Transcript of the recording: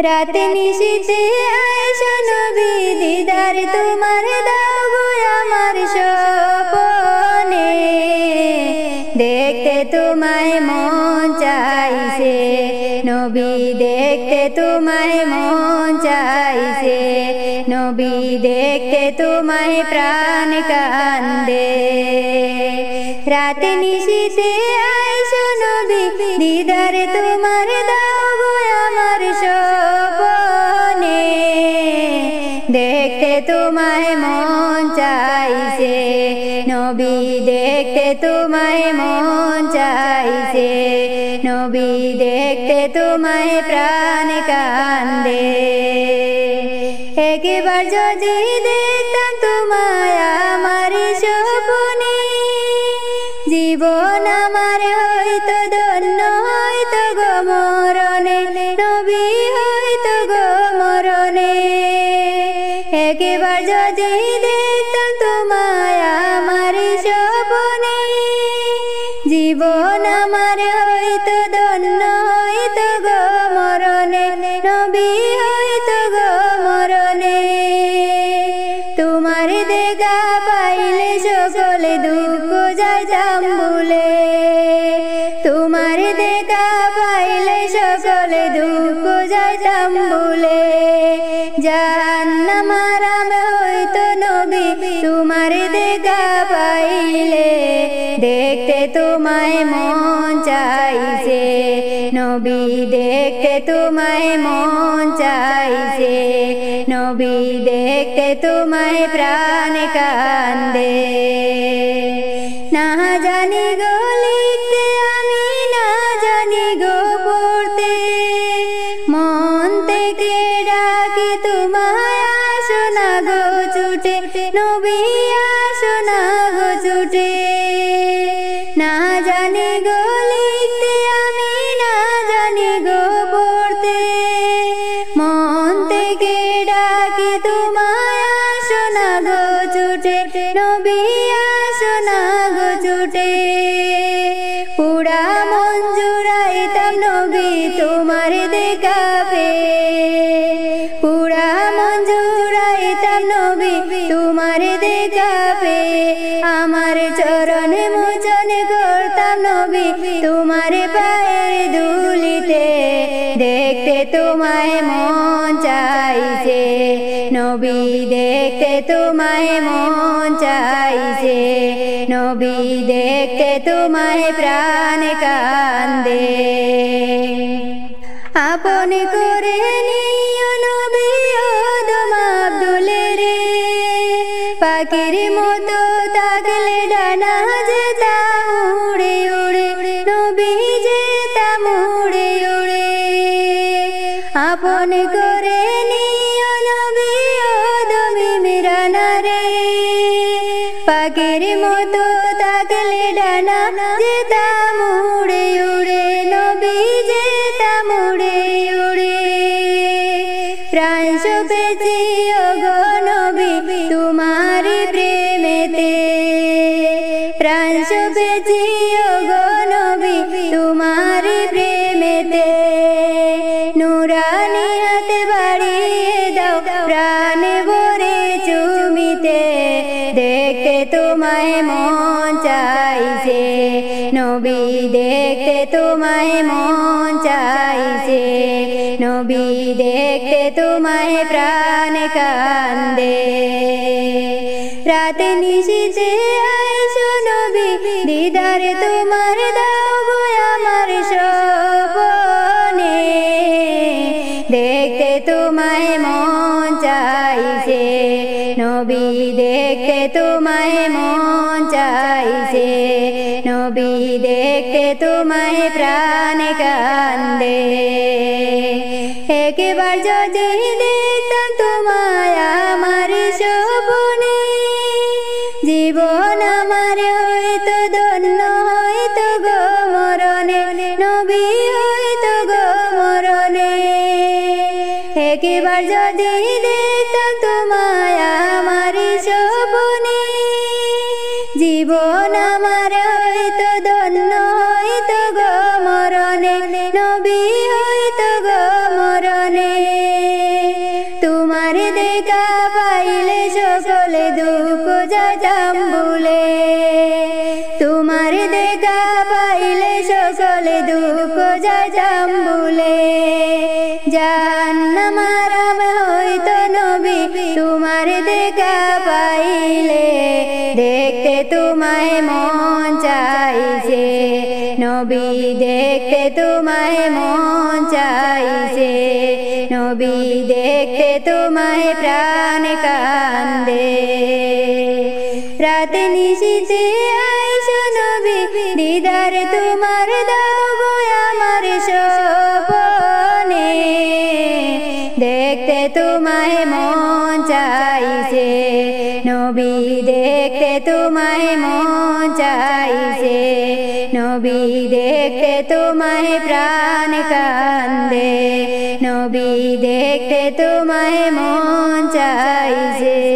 রাত নিশীথে আয়েশো নবী দিদার তোমার দাও গো আমার স্বপনে। দেখতে তোমায় মন চাইছে নবী, দেখতে তোমায় মন চাইছে নবী, দেখতে তোমায় প্রাণ কান্দে। রাত নিশীথে আয়েশো নবী দিদার তোমার দাও গো আমার স্বপনে। দেখতে তোমায় মন চাইছে নবী, দেখতে তোমায় মন চাইছে নবী, দেখতে তোমায় প্রাণ কান্দে। একবার যদি দেখতাম তোমায় আমার স্বপনে, জীবন আমার হইতো ধন্য হইতো গো মরণে নবী, হইতো গো মরণে। একবার যদি দেখতাম তোমায় আমার স্বপনে, জীবন আমার হইতো ধন্য হইতো গো মরণে নবী, হইতো গো মরণে। তোমার দেখা পাইলে সকলে দুঃখ যাইতাম ভুলে, তোমার দেখা পাইলে সকলে দুঃখ যাইতাম ভুলে। জাহান্নাম আরাম হইতো নবী তোমার দেখা পাইলে। দেখতে তোমায় মন চাইছে নবী, দেখতে তোমায় মন চাইছে নবী, দেখতে তোমায় প্রাণ কান্দে। না জানি গো লিখতে আমি, না জানি গো পড়তে, মন থেকে ডাকি তোমায় আসো না গো ছুটে নবী, আসো না গো ছুটে। না জানি গো লিখতে আমি, না জানি গো পড়তে, মন থেকে ডাকি তোমায় আসো না গো ছুটে নবী, আসো না গো ছুটে। পুরা মন জুড়াইতাম নবী তোমার দেখা পেয়ে, পুরা মন জুড়াইতাম নবী তোমার দেখা পেয়ে। আমার চরণ মোচন করতাম নবী তোমার পায়ের ধুলিতে। দেখতে তোমায় মন চাইছে নবী, দেখতে তোমায় মন চাইছে নবী, দেখতে তোমায় প্রাণ কান্দে। আপন করে নিও নবী ওদম আব্দুলে রে, পাখির মতো থাকলে ডানা যেতাম উড়ে উড়ে নবী, যেতাম উড়ে উড়ে। আপন করে নিও নবী ওদম ইমরান রে, পাখির মতো থাকলে ডানা যেতাম উড়ে উড়ে নবী, যেতাম উড়ে উড়ে। প্রাণ সপেছি ওগো নবী তোমার প্রেমেতে, প্রাণ সপেছি ওগো নবী তোমার প্রেমেতে। নুরানি হাতে বাড়িয়ে দাও প্রাণ ভরে চুমিতে। দেখতে তোমায় মন চাইছে নবী, দেখতে তোমায় মন চাইছে নবী, দেখতে তোমায় প্রাণ কান্দে। রাতে নিশীথে আয়েশো নবী দিদার তোমার দাও গো আমার স্বপনে। দেখতে তোমায় মন চাইছে নবী, দেখতে তোমায় মন চাইছে নবী, দেখতে তোমায় প্রাণ কান্দে। একবার যদি দেখতাম তোমায় আমার স্বপনে, জীবন আমার হইতো ধন্য হইতো গো মরণে নবী, হইতো গো মরণে। একবার যদি দেখতাম তোমায় আমার স্বপনে, জীবন আমার হইতো ধন্য হইতো গো মরণে নবী, হইতো গো মরণে। দেখা পাইলে সকলে দুঃখ যাইতাম ভুলে তোমার দেখা পাইলে সকলে দুঃখ যাইতাম ভুলে জাহান্নামের আগুন হইতো নবী তোমার দেখা পাইলে দেখতে তোমায় মন চাইছে নবী দেখতে তোমায় মন চাইছে নবী দেখতে তোমায় প্রাণ কান্দে রাতে নিশীথে আইসো নবী দিদার তোমার দাও গো আমার স্বপ্নে দেখতে তোমায় মন চাইছে নবী দেখতে তোমায় মন চাইছে নবী দেখতে তোমায় প্রাণ কান্দে নবী দেখতে তোমায় মন চাইছে।